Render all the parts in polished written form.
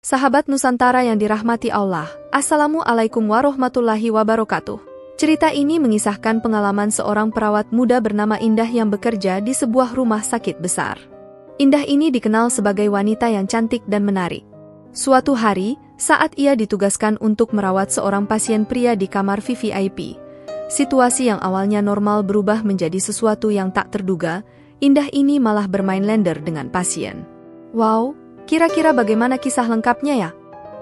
Sahabat Nusantara yang dirahmati Allah, Assalamualaikum warahmatullahi wabarakatuh. Cerita ini mengisahkan pengalaman seorang perawat muda bernama Indah yang bekerja di sebuah rumah sakit besar. Indah ini dikenal sebagai wanita yang cantik dan menarik. Suatu hari, saat ia ditugaskan untuk merawat seorang pasien pria di kamar VVIP, situasi yang awalnya normal berubah menjadi sesuatu yang tak terduga. Indah ini malah bermain lender dengan pasien. Wow! Kira-kira bagaimana kisah lengkapnya ya?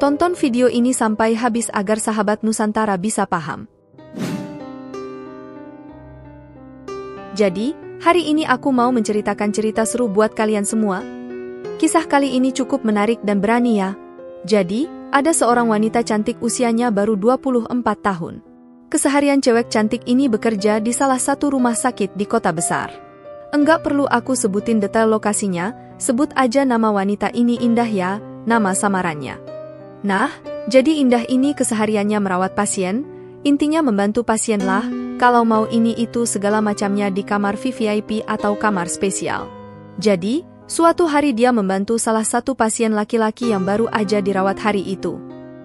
Tonton video ini sampai habis agar sahabat Nusantara bisa paham. Jadi, hari ini aku mau menceritakan cerita seru buat kalian semua. Kisah kali ini cukup menarik dan berani ya. Jadi, ada seorang wanita cantik usianya baru 24 tahun. Keseharian cewek cantik ini bekerja di salah satu rumah sakit di kota besar. Enggak perlu aku sebutin detail lokasinya, sebut aja nama wanita ini Indah ya, nama samarannya. Nah, jadi Indah ini kesehariannya merawat pasien, intinya membantu pasien lah, kalau mau ini itu segala macamnya di kamar VVIP atau kamar spesial. Jadi, suatu hari dia membantu salah satu pasien laki-laki yang baru aja dirawat hari itu.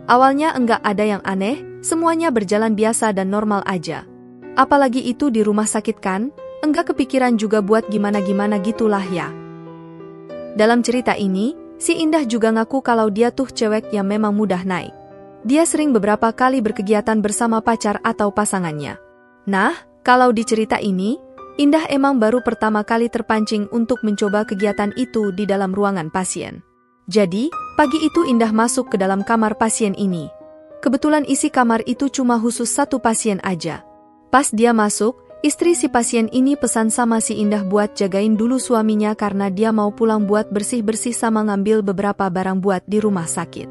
Awalnya enggak ada yang aneh, semuanya berjalan biasa dan normal aja. Apalagi itu di rumah sakit kan? Enggak kepikiran juga buat gimana-gimana gitulah ya. Dalam cerita ini, si Indah juga ngaku kalau dia tuh cewek yang memang mudah naik. Dia sering beberapa kali berkegiatan bersama pacar atau pasangannya. Nah, kalau di cerita ini, Indah emang baru pertama kali terpancing untuk mencoba kegiatan itu di dalam ruangan pasien. Jadi, pagi itu Indah masuk ke dalam kamar pasien ini. Kebetulan isi kamar itu cuma khusus satu pasien aja. Pas dia masuk, istri si pasien ini pesan sama si Indah buat jagain dulu suaminya karena dia mau pulang buat bersih-bersih sama ngambil beberapa barang buat di rumah sakit.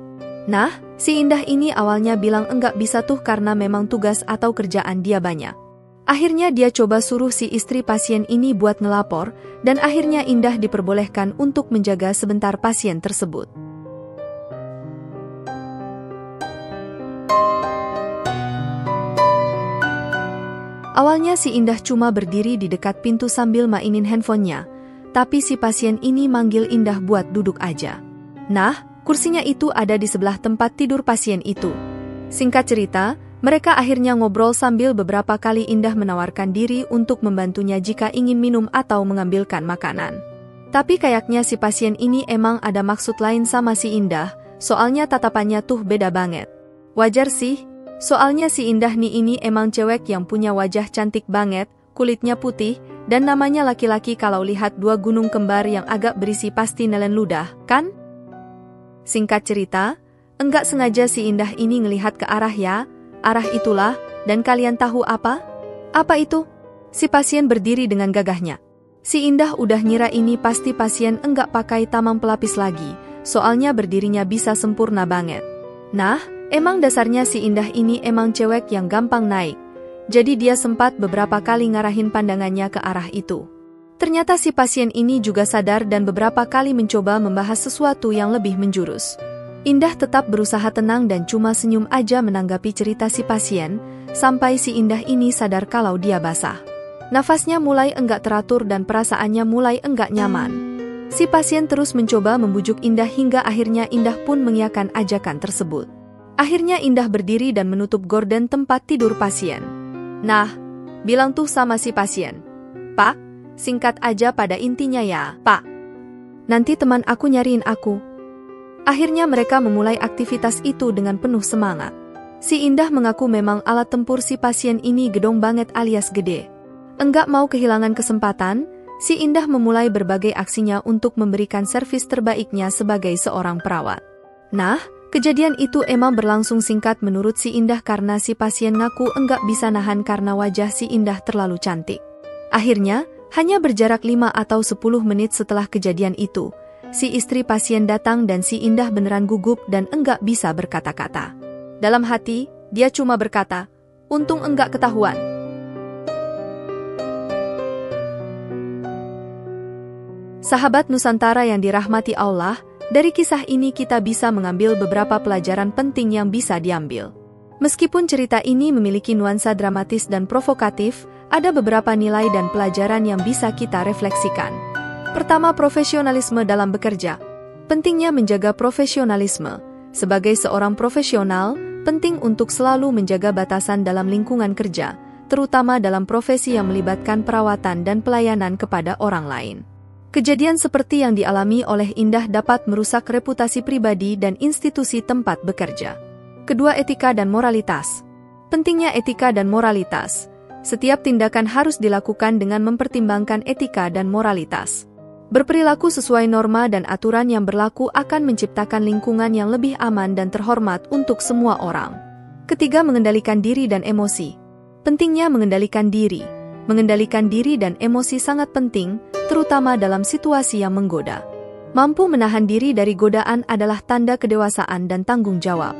Nah, si Indah ini awalnya bilang enggak bisa tuh karena memang tugas atau kerjaan dia banyak. Akhirnya dia coba suruh si istri pasien ini buat ngelapor, dan akhirnya Indah diperbolehkan untuk menjaga sebentar pasien tersebut. Awalnya si Indah cuma berdiri di dekat pintu sambil mainin handphonenya, tapi si pasien ini manggil Indah buat duduk aja. Nah, kursinya itu ada di sebelah tempat tidur pasien itu. Singkat cerita, mereka akhirnya ngobrol sambil beberapa kali Indah menawarkan diri untuk membantunya jika ingin minum atau mengambilkan makanan. Tapi kayaknya si pasien ini emang ada maksud lain sama si Indah, soalnya tatapannya tuh beda banget. Wajar sih. Soalnya si Indah nih ini emang cewek yang punya wajah cantik banget, kulitnya putih, dan namanya laki-laki kalau lihat dua gunung kembar yang agak berisi pasti nelen ludah, kan? Singkat cerita, enggak sengaja si Indah ini ngelihat ke arah itulah, dan kalian tahu apa? Apa itu? Si pasien berdiri dengan gagahnya. Si Indah udah ngira ini pasti pasien enggak pakai tamang pelapis lagi, soalnya berdirinya bisa sempurna banget. Nah, emang dasarnya si Indah ini emang cewek yang gampang naik. Jadi dia sempat beberapa kali ngarahin pandangannya ke arah itu. Ternyata si pasien ini juga sadar dan beberapa kali mencoba membahas sesuatu yang lebih menjurus. Indah tetap berusaha tenang dan cuma senyum aja menanggapi cerita si pasien, sampai si Indah ini sadar kalau dia basah. Nafasnya mulai enggak teratur dan perasaannya mulai enggak nyaman. Si pasien terus mencoba membujuk Indah hingga akhirnya Indah pun mengiyakan ajakan tersebut. Akhirnya Indah berdiri dan menutup gorden tempat tidur pasien. Nah, bilang tuh sama si pasien, "Pak, singkat aja pada intinya ya, Pak. Nanti teman aku nyariin aku." Akhirnya mereka memulai aktivitas itu dengan penuh semangat. Si Indah mengaku memang alat tempur si pasien ini gedong banget alias gede. Enggak mau kehilangan kesempatan, si Indah memulai berbagai aksinya untuk memberikan servis terbaiknya sebagai seorang perawat. Nah, kejadian itu emang berlangsung singkat menurut si Indah karena si pasien ngaku enggak bisa nahan karena wajah si Indah terlalu cantik. Akhirnya, hanya berjarak 5 atau 10 menit setelah kejadian itu, si istri pasien datang dan si Indah beneran gugup dan enggak bisa berkata-kata. Dalam hati, dia cuma berkata, "Untung enggak ketahuan." Sahabat Nusantara yang dirahmati Allah, dari kisah ini kita bisa mengambil beberapa pelajaran penting yang bisa diambil. Meskipun cerita ini memiliki nuansa dramatis dan provokatif, ada beberapa nilai dan pelajaran yang bisa kita refleksikan. Pertama, profesionalisme dalam bekerja. Pentingnya menjaga profesionalisme. sebagai seorang profesional, penting untuk selalu menjaga batasan dalam lingkungan kerja, terutama dalam profesi yang melibatkan perawatan dan pelayanan kepada orang lain. Kejadian seperti yang dialami oleh Indah dapat merusak reputasi pribadi dan institusi tempat bekerja. Kedua, etika dan moralitas. Pentingnya etika dan moralitas. Setiap tindakan harus dilakukan dengan mempertimbangkan etika dan moralitas. Berperilaku sesuai norma dan aturan yang berlaku akan menciptakan lingkungan yang lebih aman dan terhormat untuk semua orang. Ketiga, mengendalikan diri dan emosi. Pentingnya mengendalikan diri. Mengendalikan diri dan emosi sangat penting, terutama dalam situasi yang menggoda. Mampu menahan diri dari godaan adalah tanda kedewasaan dan tanggung jawab.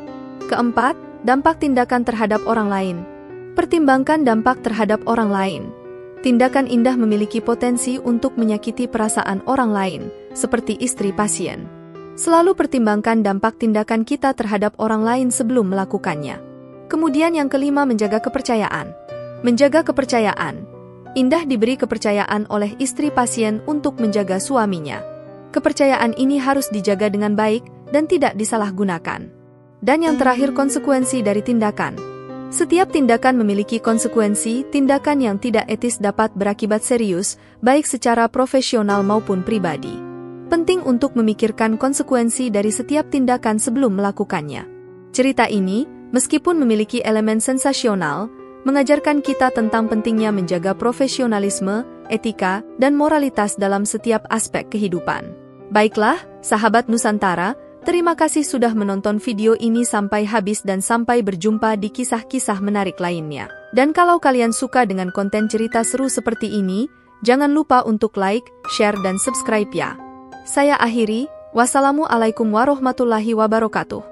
Keempat, dampak tindakan terhadap orang lain. Pertimbangkan dampak terhadap orang lain. Tindakan Indah memiliki potensi untuk menyakiti perasaan orang lain, seperti istri pasien. Selalu pertimbangkan dampak tindakan kita terhadap orang lain sebelum melakukannya. Kemudian yang kelima, menjaga kepercayaan. Menjaga kepercayaan. Indah diberi kepercayaan oleh istri pasien untuk menjaga suaminya. Kepercayaan ini harus dijaga dengan baik dan tidak disalahgunakan. Dan yang terakhir, konsekuensi dari tindakan. Setiap tindakan memiliki konsekuensi. Tindakan yang tidak etis dapat berakibat serius, baik secara profesional maupun pribadi. Penting untuk memikirkan konsekuensi dari setiap tindakan sebelum melakukannya. Cerita ini, meskipun memiliki elemen sensasional, mengajarkan kita tentang pentingnya menjaga profesionalisme, etika, dan moralitas dalam setiap aspek kehidupan. Baiklah, sahabat Nusantara, terima kasih sudah menonton video ini sampai habis dan sampai berjumpa di kisah-kisah menarik lainnya. Dan kalau kalian suka dengan konten cerita seru seperti ini, jangan lupa untuk like, share, dan subscribe ya. Saya akhiri, wassalamualaikum warahmatullahi wabarakatuh.